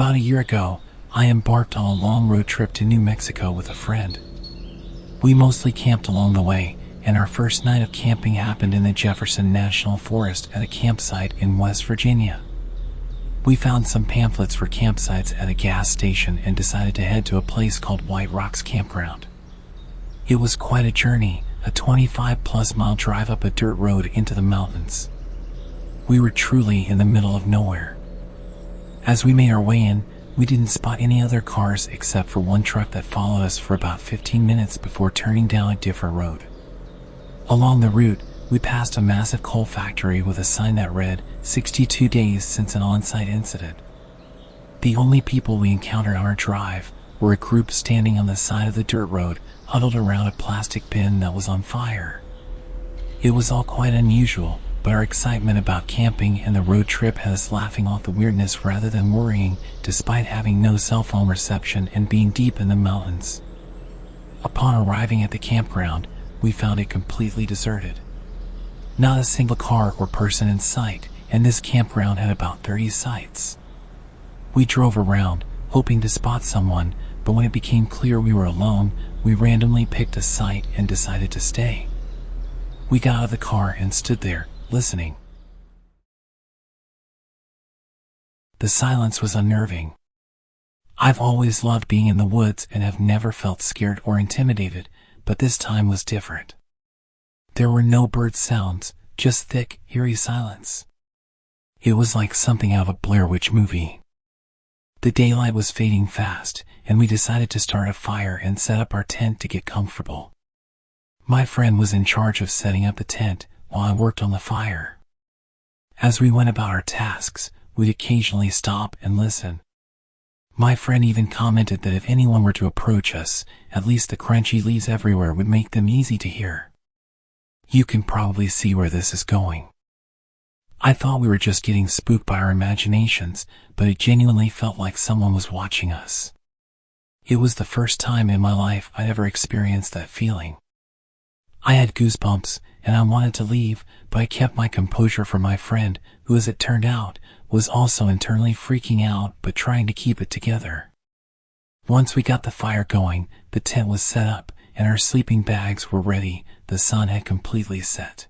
About a year ago, I embarked on a long road trip to New Mexico with a friend. We mostly camped along the way, and our first night of camping happened in the Jefferson National Forest at a campsite in West Virginia. We found some pamphlets for campsites at a gas station and decided to head to a place called White Rocks Campground. It was quite a journey, a 25-plus mile drive up a dirt road into the mountains. We were truly in the middle of nowhere. As we made our way in, we didn't spot any other cars except for one truck that followed us for about 15 minutes before turning down a different road. Along the route, we passed a massive coal factory with a sign that read, 62 days since an on-site incident. The only people we encountered on our drive were a group standing on the side of the dirt road, huddled around a plastic bin that was on fire. It was all quite unusual, but our excitement about camping and the road trip had us laughing off the weirdness rather than worrying, despite having no cell phone reception and being deep in the mountains. Upon arriving at the campground, we found it completely deserted. Not a single car or person in sight, and this campground had about 30 sites. We drove around, hoping to spot someone, but when it became clear we were alone, we randomly picked a site and decided to stay. We got out of the car and stood there, listening. The silence was unnerving. I've always loved being in the woods and have never felt scared or intimidated, but this time was different. There were no bird sounds, just thick, eerie silence. It was like something out of a Blair Witch movie. The daylight was fading fast, and we decided to start a fire and set up our tent to get comfortable. My friend was in charge of setting up the tent, while I worked on the fire. As we went about our tasks, we'd occasionally stop and listen. My friend even commented that if anyone were to approach us, at least the crunchy leaves everywhere would make them easy to hear. You can probably see where this is going. I thought we were just getting spooked by our imaginations, but it genuinely felt like someone was watching us. It was the first time in my life I'd ever experienced that feeling. I had goosebumps, and I wanted to leave, but I kept my composure for my friend, who, as it turned out, was also internally freaking out but trying to keep it together. Once we got the fire going, the tent was set up, and our sleeping bags were ready. The sun had completely set.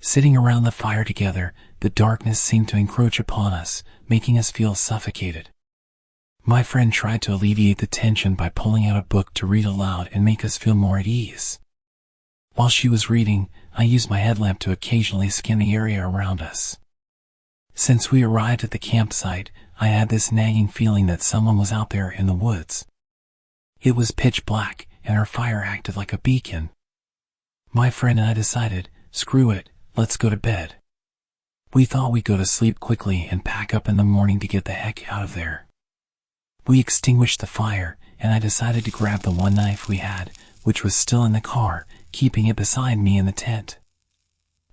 Sitting around the fire together, the darkness seemed to encroach upon us, making us feel suffocated. My friend tried to alleviate the tension by pulling out a book to read aloud and make us feel more at ease. While she was reading, I used my headlamp to occasionally scan the area around us. Since we arrived at the campsite, I had this nagging feeling that someone was out there in the woods. It was pitch black, and our fire acted like a beacon. My friend and I decided, screw it, let's go to bed. We thought we'd go to sleep quickly and pack up in the morning to get the heck out of there. We extinguished the fire, and I decided to grab the one knife we had, which was still in the car, keeping it beside me in the tent.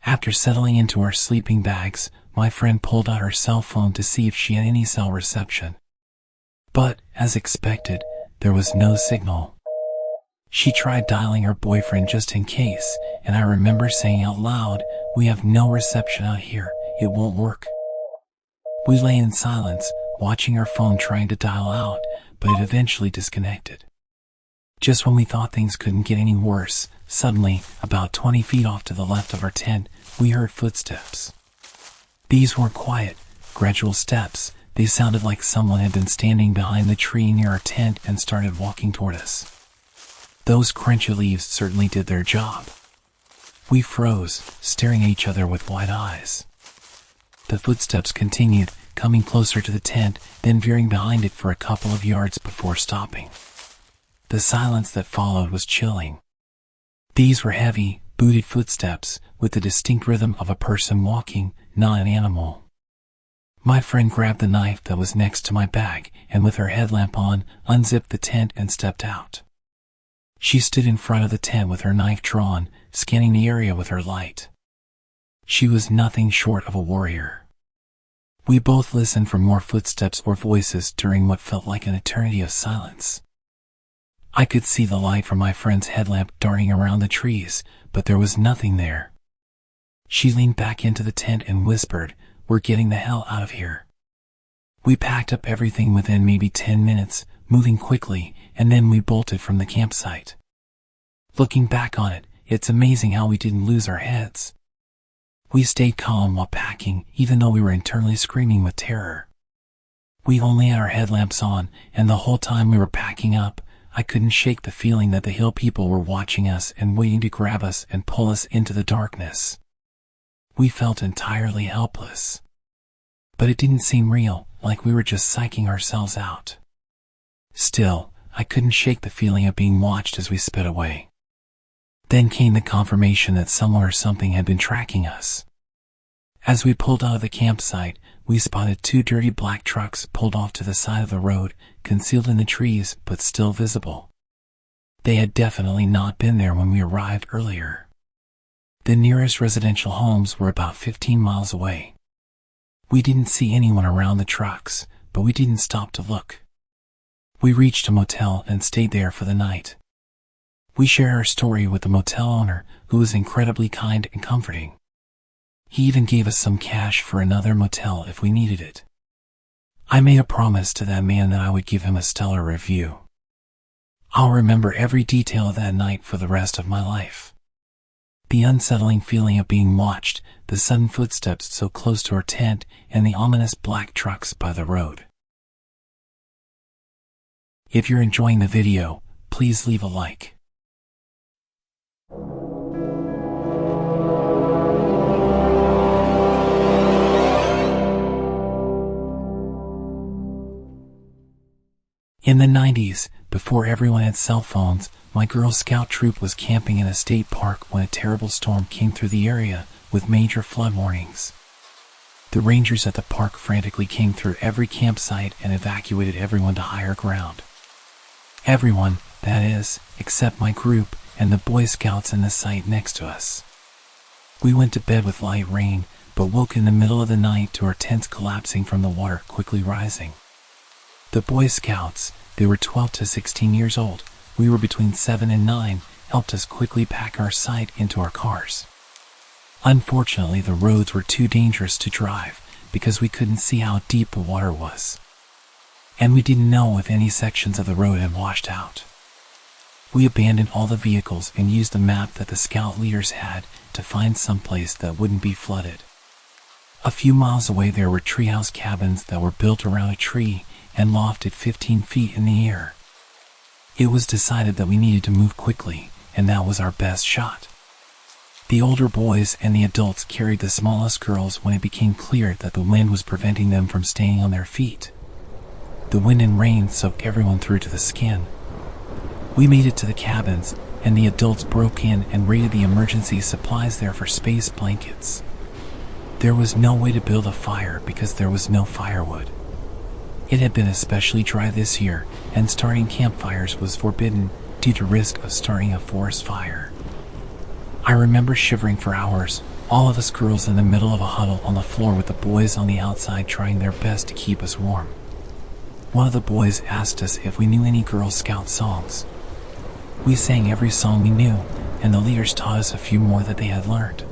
After settling into our sleeping bags, my friend pulled out her cell phone to see if she had any cell reception. But, as expected, there was no signal. She tried dialing her boyfriend just in case, and I remember saying out loud, "We have no reception out here, it won't work." We lay in silence, watching her phone trying to dial out, but it eventually disconnected. Just when we thought things couldn't get any worse, suddenly, about 20 feet off to the left of our tent, we heard footsteps. These weren't quiet, gradual steps. They sounded like someone had been standing behind the tree near our tent and started walking toward us. Those crunchy leaves certainly did their job. We froze, staring at each other with wide eyes. The footsteps continued, coming closer to the tent, then veering behind it for a couple of yards before stopping. The silence that followed was chilling. These were heavy, booted footsteps, with the distinct rhythm of a person walking, not an animal. My friend grabbed the knife that was next to my bag, and with her headlamp on, unzipped the tent and stepped out. She stood in front of the tent with her knife drawn, scanning the area with her light. She was nothing short of a warrior. We both listened for more footsteps or voices during what felt like an eternity of silence. I could see the light from my friend's headlamp darting around the trees, but there was nothing there. She leaned back into the tent and whispered, "We're getting the hell out of here." We packed up everything within maybe 10 minutes, moving quickly, and then we bolted from the campsite. Looking back on it, it's amazing how we didn't lose our heads. We stayed calm while packing, even though we were internally screaming with terror. We only had our headlamps on, and the whole time we were packing up, I couldn't shake the feeling that the hill people were watching us and waiting to grab us and pull us into the darkness. We felt entirely helpless. But it didn't seem real, like we were just psyching ourselves out. Still, I couldn't shake the feeling of being watched as we sped away. Then came the confirmation that someone or something had been tracking us. As we pulled out of the campsite, we spotted 2 dirty black trucks pulled off to the side of the road, concealed in the trees but still visible. They had definitely not been there when we arrived earlier. The nearest residential homes were about 15 miles away. We didn't see anyone around the trucks, but we didn't stop to look. We reached a motel and stayed there for the night. We shared our story with the motel owner, who was incredibly kind and comforting. He even gave us some cash for another motel if we needed it. I made a promise to that man that I would give him a stellar review. I'll remember every detail of that night for the rest of my life. The unsettling feeling of being watched, the sudden footsteps so close to our tent, and the ominous black trucks by the road. If you're enjoying the video, please leave a like. In the 90s, before everyone had cell phones, my Girl Scout troop was camping in a state park when a terrible storm came through the area with major flood warnings. The rangers at the park frantically came through every campsite and evacuated everyone to higher ground. Everyone, that is, except my group and the Boy Scouts in the site next to us. We went to bed with light rain, but woke in the middle of the night to our tents collapsing from the water quickly rising. The Boy Scouts, they were 12 to 16 years old, we were between 7 and 9, helped us quickly pack our site into our cars. Unfortunately, the roads were too dangerous to drive because we couldn't see how deep the water was. And we didn't know if any sections of the road had washed out. We abandoned all the vehicles and used the map that the scout leaders had to find someplace that wouldn't be flooded. A few miles away there were treehouse cabins that were built around a tree and lofted 15 feet in the air. It was decided that we needed to move quickly, and that was our best shot. The older boys and the adults carried the smallest girls when it became clear that the wind was preventing them from staying on their feet. The wind and rain soaked everyone through to the skin. We made it to the cabins, and the adults broke in and raided the emergency supplies there for space blankets. There was no way to build a fire because there was no firewood. It had been especially dry this year, and starting campfires was forbidden due to risk of starting a forest fire. I remember shivering for hours, all of us girls in the middle of a huddle on the floor with the boys on the outside trying their best to keep us warm. One of the boys asked us if we knew any Girl Scout songs. We sang every song we knew, and the leaders taught us a few more that they had learned.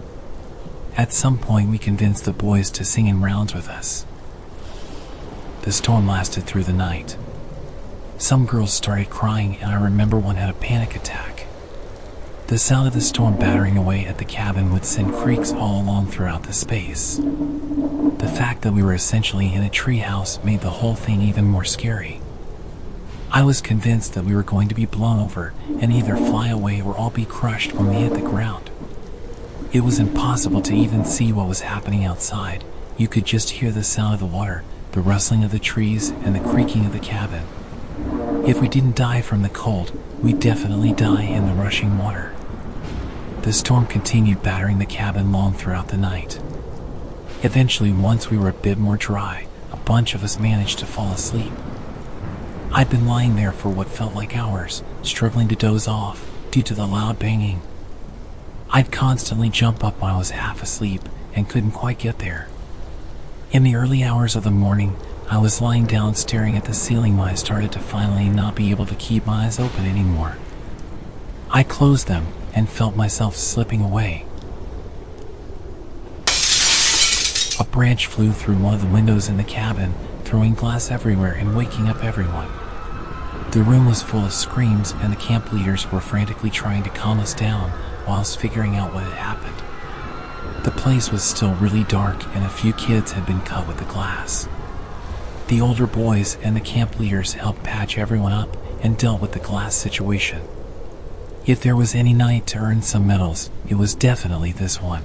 At some point we convinced the boys to sing in rounds with us. The storm lasted through the night. Some girls started crying, and I remember one had a panic attack. The sound of the storm battering away at the cabin would send creaks all along throughout the space. The fact that we were essentially in a treehouse made the whole thing even more scary. I was convinced that we were going to be blown over and either fly away or all be crushed when we hit the ground. It was impossible to even see what was happening outside. You could just hear the sound of the water, the rustling of the trees, and the creaking of the cabin. If we didn't die from the cold, we'd definitely die in the rushing water. The storm continued battering the cabin long throughout the night. Eventually, once we were a bit more dry, a bunch of us managed to fall asleep. I'd been lying there for what felt like hours, struggling to doze off due to the loud banging. I'd constantly jump up when I was half asleep and couldn't quite get there. In the early hours of the morning, I was lying down staring at the ceiling when I started to finally not be able to keep my eyes open anymore. I closed them and felt myself slipping away. A branch flew through one of the windows in the cabin, throwing glass everywhere and waking up everyone. The room was full of screams, and the camp leaders were frantically trying to calm us down whilst figuring out what had happened. The place was still really dark, and a few kids had been cut with the glass. The older boys and the camp leaders helped patch everyone up and dealt with the glass situation. If there was any night to earn some medals, it was definitely this one.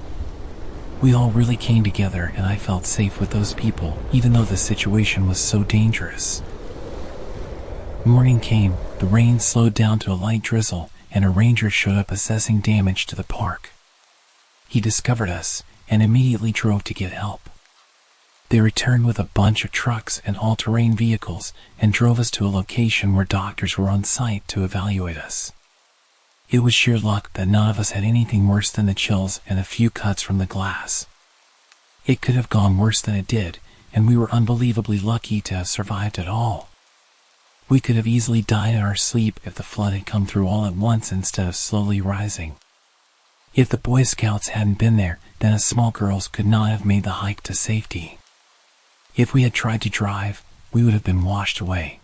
We all really came together, and I felt safe with those people, even though the situation was so dangerous. Morning came, the rain slowed down to a light drizzle, and a ranger showed up assessing damage to the park. He discovered us and immediately drove to get help. They returned with a bunch of trucks and all-terrain vehicles and drove us to a location where doctors were on site to evaluate us. It was sheer luck that none of us had anything worse than the chills and a few cuts from the glass. It could have gone worse than it did, and we were unbelievably lucky to have survived at all. We could have easily died in our sleep if the flood had come through all at once instead of slowly rising. If the Boy Scouts hadn't been there, then us small girls could not have made the hike to safety. If we had tried to drive, we would have been washed away.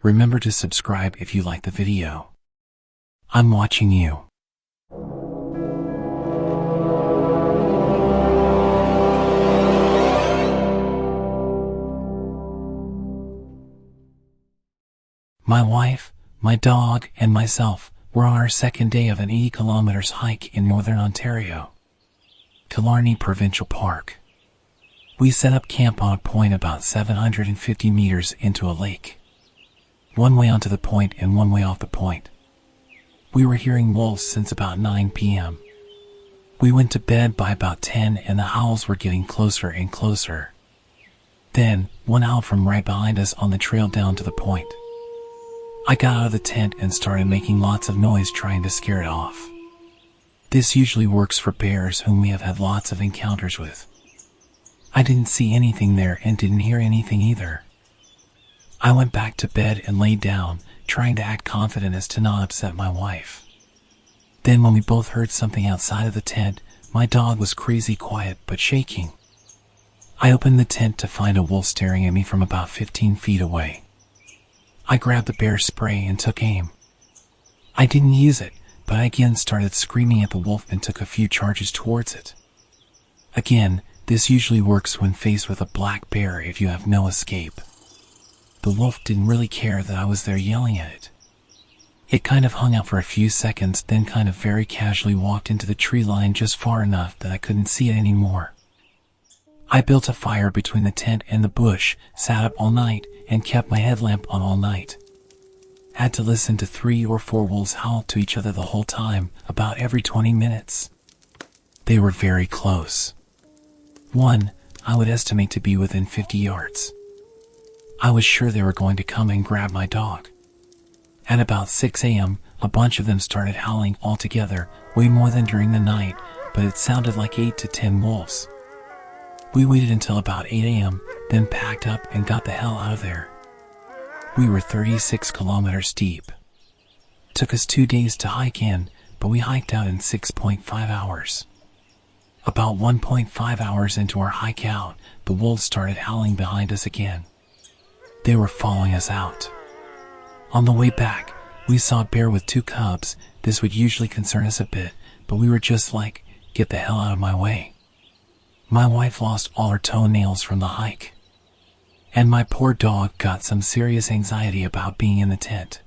Remember to subscribe if you like the video. I'm watching you. My wife, my dog, and myself were on our second day of an 80 kilometers hike in northern Ontario, Killarney Provincial Park. We set up camp on a point about 750 meters into a lake. One way onto the point and one way off the point. We were hearing wolves since about 9 p.m. We went to bed by about 10, and the howls were getting closer and closer. Then, one owl from right behind us on the trail down to the point. I got out of the tent and started making lots of noise trying to scare it off. This usually works for bears whom we have had lots of encounters with. I didn't see anything there and didn't hear anything either. I went back to bed and laid down, trying to act confident as to not upset my wife. Then when we both heard something outside of the tent, my dog was crazy quiet but shaking. I opened the tent to find a wolf staring at me from about 15 feet away. I grabbed the bear spray and took aim. I didn't use it, but I again started screaming at the wolf and took a few charges towards it. Again, this usually works when faced with a black bear if you have no escape. The wolf didn't really care that I was there yelling at it. It kind of hung out for a few seconds, then kind of very casually walked into the tree line just far enough that I couldn't see it anymore. I built a fire between the tent and the bush, sat up all night, and kept my headlamp on all night. Had to listen to 3 or 4 wolves howl to each other the whole time, about every 20 minutes. They were very close. One, I would estimate to be within 50 yards. I was sure they were going to come and grab my dog. At about 6 a.m., a bunch of them started howling all together, way more than during the night, but it sounded like 8 to 10 wolves. We waited until about 8 a.m., then packed up and got the hell out of there. We were 36 kilometers deep. Took us 2 days to hike in, but we hiked out in 6.5 hours. About 1.5 hours into our hike out, the wolves started howling behind us again. They were following us out. On the way back, we saw a bear with 2 cubs. This would usually concern us a bit, but we were just like, get the hell out of my way. My wife lost all her toenails from the hike. And my poor dog got some serious anxiety about being in the tent.